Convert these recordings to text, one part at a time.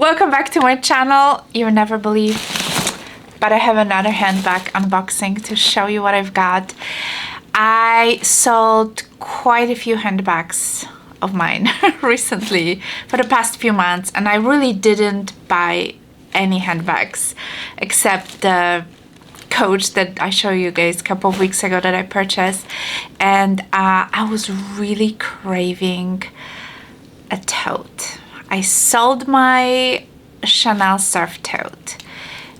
Welcome back to my channel. You'll never believe, but I have another handbag unboxing to show you what I've got. I sold quite a few handbags of mine recently for the past few months, and I really didn't buy any handbags except the coach that I showed you guys a couple of weeks ago that I purchased, and I was really craving a tote. I sold my Chanel surf tote.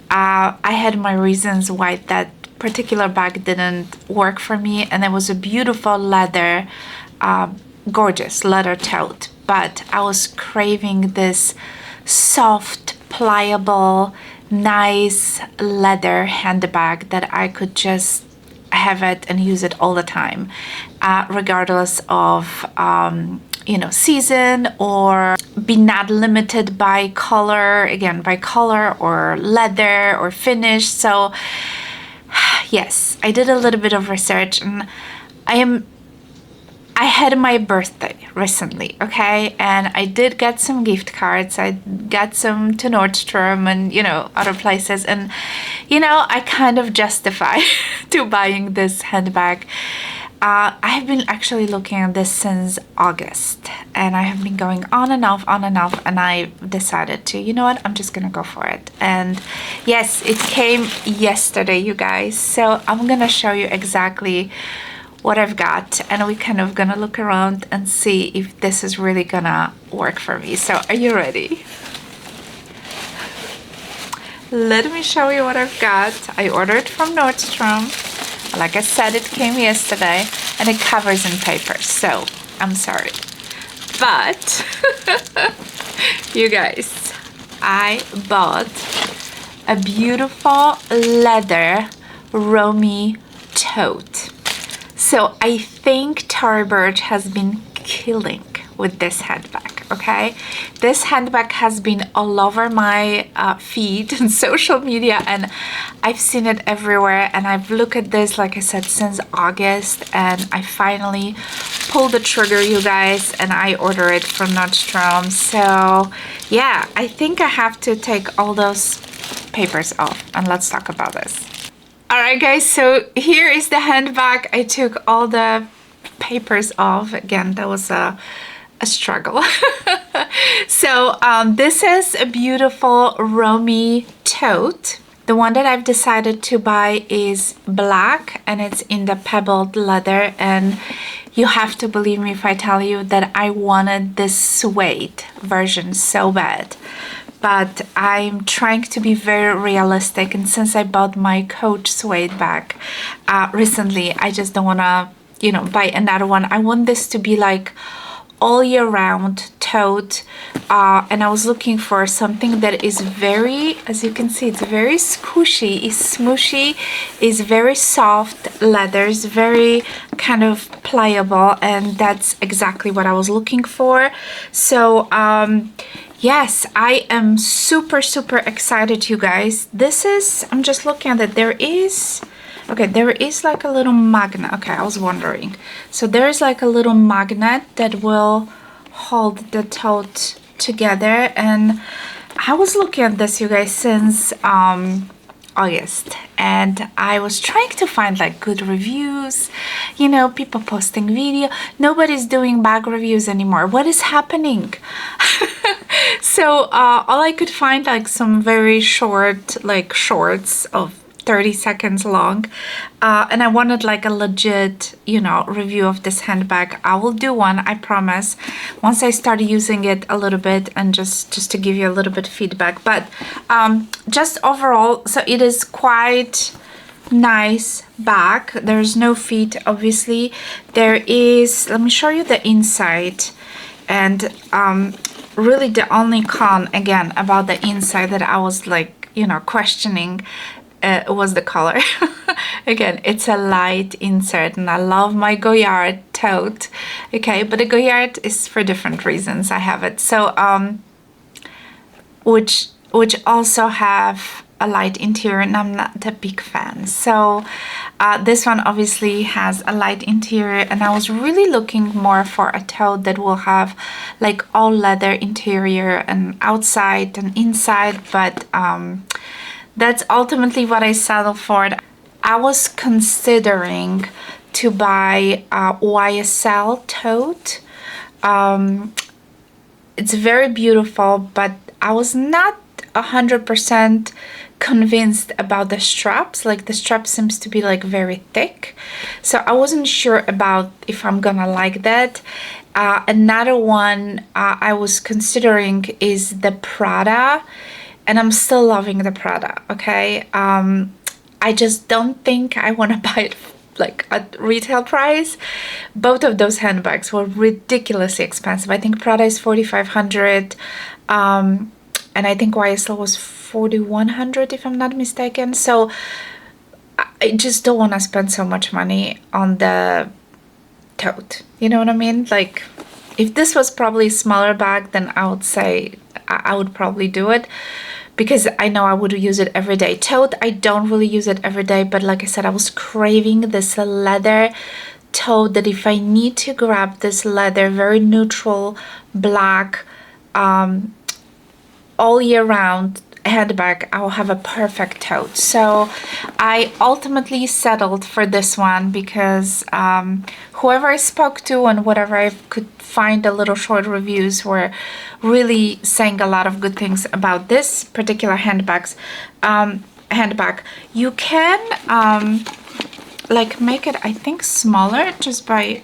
I had my reasons why that particular bag didn't work for me, and it was a beautiful leather, gorgeous leather tote, but I was craving this soft, pliable, nice leather handbag that I could just have it and use it all the time, regardless of season, or be not limited by color, again, by color or leather or finish. So yes, I did a little bit of research, and I had my birthday recently, okay, and I did get some gift cards. I got some to Nordstrom and other places, and I kind of justify to buying this handbag. I've been actually looking at this since August, and I have been going on and off, and I decided to, you know what, I'm just gonna go for it. And yes, it came yesterday, you guys, so I'm gonna show you exactly what I've got, and we kind of gonna look around and see if this is really gonna work for me. So are you ready? Let me show you what I've got. I ordered from Nordstrom. Like I said, it came yesterday, and it covers in paper, so I'm sorry. But you guys, I bought a beautiful leather Romy tote. So I think Tory Burch has been killing with this handbag, okay? This handbag has been all over my feed and social media, and I've seen it everywhere, and I've looked at this, like I said, since August, and I finally pulled the trigger, you guys, and I ordered it from Nordstrom. So yeah, I think I have to take all those papers off, and let's talk about this. All right, guys, so here is the handbag. I took all the papers off. Again, that was a struggle. So this is a beautiful Romy tote. The one that I've decided to buy is black, and it's in the pebbled leather, and you have to believe me if I tell you that I wanted this suede version so bad. But I'm trying to be very realistic, and since I bought my Coach suede bag recently, I just don't want to buy another one. I want this to be like all year round tote, and I was looking for something that is very, as you can see, it's very squishy, it's smooshy, it's very soft leather, it's very kind of pliable, and that's exactly what I was looking for. So yes, I am super excited, you guys. This is, I'm just looking at it, there is like a little magnet. Okay, I was wondering. So there's like a little magnet that will hold the tote together, and I was looking at this, you guys, since August, and I was trying to find like good reviews, people posting video. Nobody's doing bag reviews anymore. What is happening? So all I could find, like some very short, like shorts of 30 seconds long, and I wanted like a legit review of this handbag. I will do one, I promise, once I start using it a little bit, and just to give you a little bit feedback. But just overall, so it is quite nice bag. There's no feet, obviously. There is, let me show you the inside, and really the only con again about the inside that I was like questioning was the color. Again, it's a light insert, and I love my Goyard tote, okay, but the Goyard is for different reasons. I have it, so which also have a light interior, and I'm not a big fan. So this one obviously has a light interior, and I was really looking more for a tote that will have like all leather interior and outside and inside, but that's ultimately what I settled for. I was considering to buy a YSL tote. It's very beautiful, but I was not 100% convinced about the straps. Like the strap seems to be like very thick, so I wasn't sure about if I'm gonna like that. Another one I was considering is the Prada, and I'm still loving the Prada. Okay, I just don't think I want to buy it like at retail price. Both of those handbags were ridiculously expensive. I think Prada is 4,500, and I think YSL was 4,100 if I'm not mistaken. So I just don't want to spend so much money on the tote. You know what I mean? Like if this was probably a smaller bag, then I would say I would probably do it, because I know I would use it every day. Tote, I don't really use it every day, but like I said, I was craving this leather tote that if I need to grab this leather, very neutral black, all year round handbag, I'll have a perfect tote. So I ultimately settled for this one because whoever I spoke to and whatever I could find, a little short reviews were really saying a lot of good things about this particular handbag. You can like make it, I think, smaller just by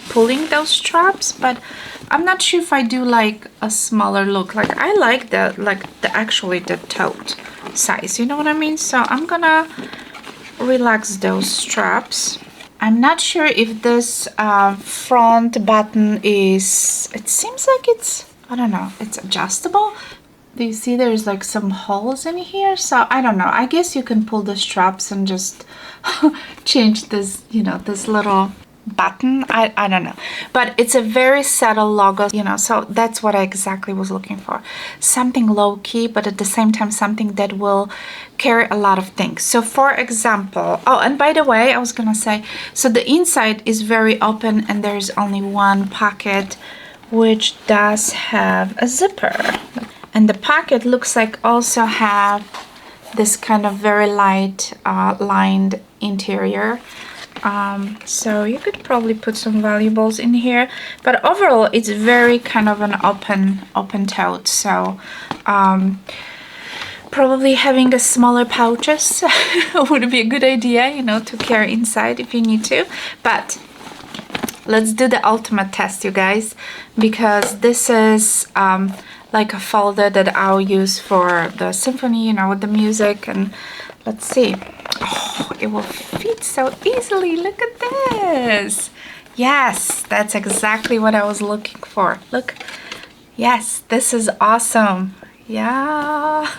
pulling those straps, but I'm not sure if I do like a smaller look. Like I like actually the tote size, you know what I mean? So I'm gonna relax those straps. I'm not sure if this front button is, it seems like it's, I don't know, it's adjustable. Do you see there's like some holes in here? So I don't know, I guess you can pull the straps and just change this, you know, this little button. I don't know, but it's a very subtle logo, you know, so that's what I exactly was looking for. Something low-key, but at the same time something that will carry a lot of things. So for example, oh, and by the way, I was gonna say, so the inside is very open and there's only one pocket, which does have a zipper, and the pocket looks like also have this kind of very light lined interior. So you could probably put some valuables in here, but overall it's very kind of an open tote. So probably having a smaller pouches would be a good idea, you know, to carry inside if you need to. But let's do the ultimate test, you guys, because this is like a folder that I'll use for the symphony, you know, with the music. And let's see. Oh, it will fit so easily. Look at this. Yes, that's exactly what I was looking for. Look. Yes, this is awesome. Yeah.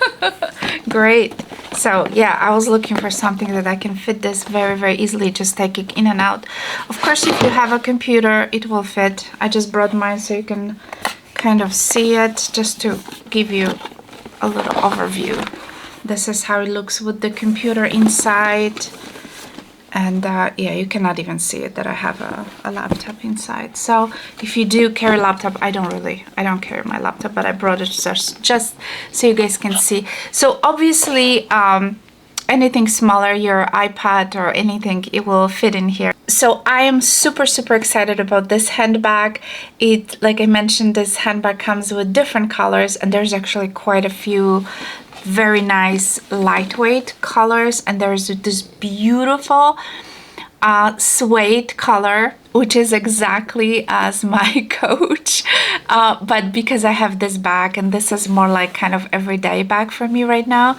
Great. So yeah, I was looking for something that I can fit this very easily, just take it in and out. Of course, if you have a computer, it will fit. I just brought mine so you can kind of see it, just to give you a little overview. This is how it looks with the computer inside. And yeah, you cannot even see it that I have a laptop inside. So if you do carry a laptop, I don't carry my laptop, but I brought it just so you guys can see. So obviously, anything smaller, your iPad or anything, it will fit in here. So I am super excited about this handbag. It, like I mentioned, this handbag comes with different colors, and there's actually quite a few very nice lightweight colors, and there's this beautiful suede color, which is exactly as my coach, but because I have this bag and this is more like kind of everyday bag for me right now,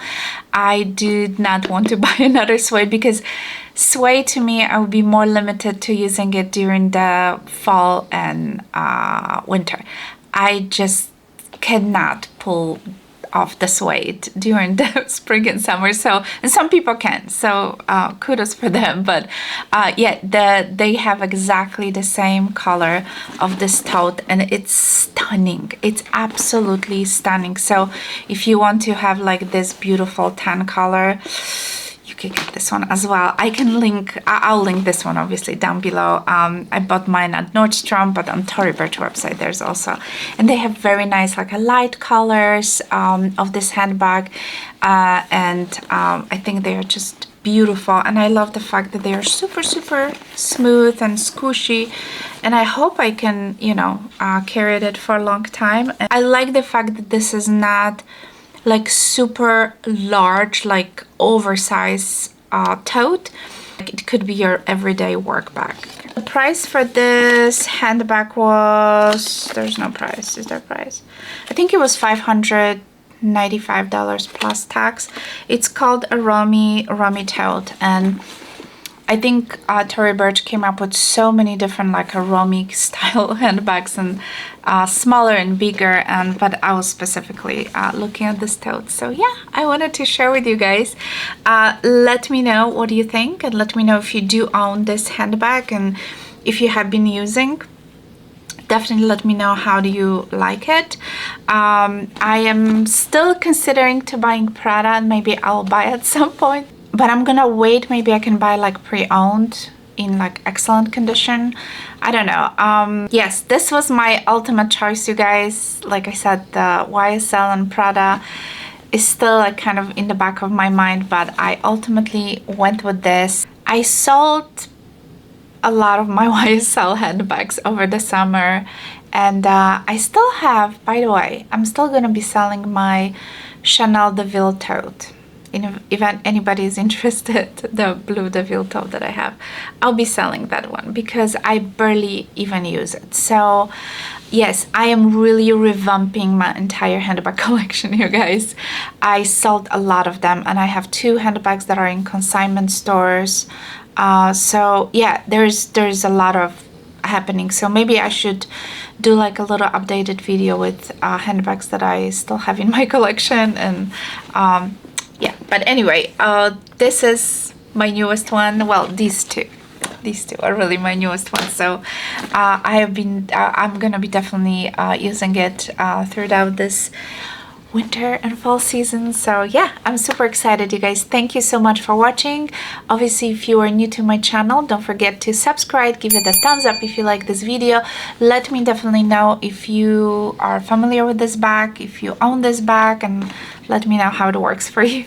I did not want to buy another suede, because suede to me, I would be more limited to using it during the fall and winter. I just cannot pull of the suede during the spring and summer. So, and some people can, so kudos for them. But yeah, they have exactly the same color of this tote, and it's stunning. It's absolutely stunning. So if you want to have like this beautiful tan color, you can get this one as well. I'll link this one obviously down below. I bought mine at Nordstrom, but on Tory Burch website there's also, and they have very nice like a light colors of this handbag, and I think they are just beautiful, and I love the fact that they are super smooth and squishy, and I hope I can, you know, carry it for a long time. And I like the fact that this is not like super large, like oversized tote. Like, it could be your everyday work bag. The price for this handbag was, there's no price, is there a price? I think it was $595 plus tax. It's called a Romy tote, and I think Tory Burch came up with so many different like a Romy style handbags, and smaller and bigger, but I was specifically looking at this tote. So yeah, I wanted to share with you guys. Let me know what you think, and let me know if you do own this handbag, and if you have been using. Definitely let me know how do you like it. I am still considering to buying Prada, and maybe I'll buy at some point. But I'm gonna wait. Maybe I can buy like pre-owned in like excellent condition. I don't know. Yes, this was my ultimate choice, you guys. Like I said, the YSL and Prada is still like kind of in the back of my mind, but I ultimately went with this. I sold a lot of my YSL handbags over the summer, and I still have, by the way, I'm still gonna be selling my Chanel DeVille tote. If anybody is interested, the blue DeVille tote that I have, I'll be selling that one because I barely even use it. So yes, I am really revamping my entire handbag collection, you guys. I sold a lot of them, and I have 2 handbags that are in consignment stores. So yeah, there's a lot of happening. So maybe I should do like a little updated video with handbags that I still have in my collection, and yeah, but anyway, this is my newest one. Well, these two are really my newest ones. So I'm gonna be definitely using it throughout this winter and fall season. So yeah, I'm super excited, you guys. Thank you so much for watching. Obviously, if you are new to my channel, don't forget to subscribe, give it a thumbs up if you like this video. Let me definitely know if you are familiar with this bag, if you own this bag, and let me know how it works for you.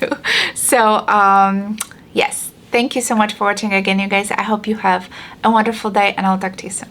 So yes, thank you so much for watching again, you guys. I hope you have a wonderful day, and I'll talk to you soon.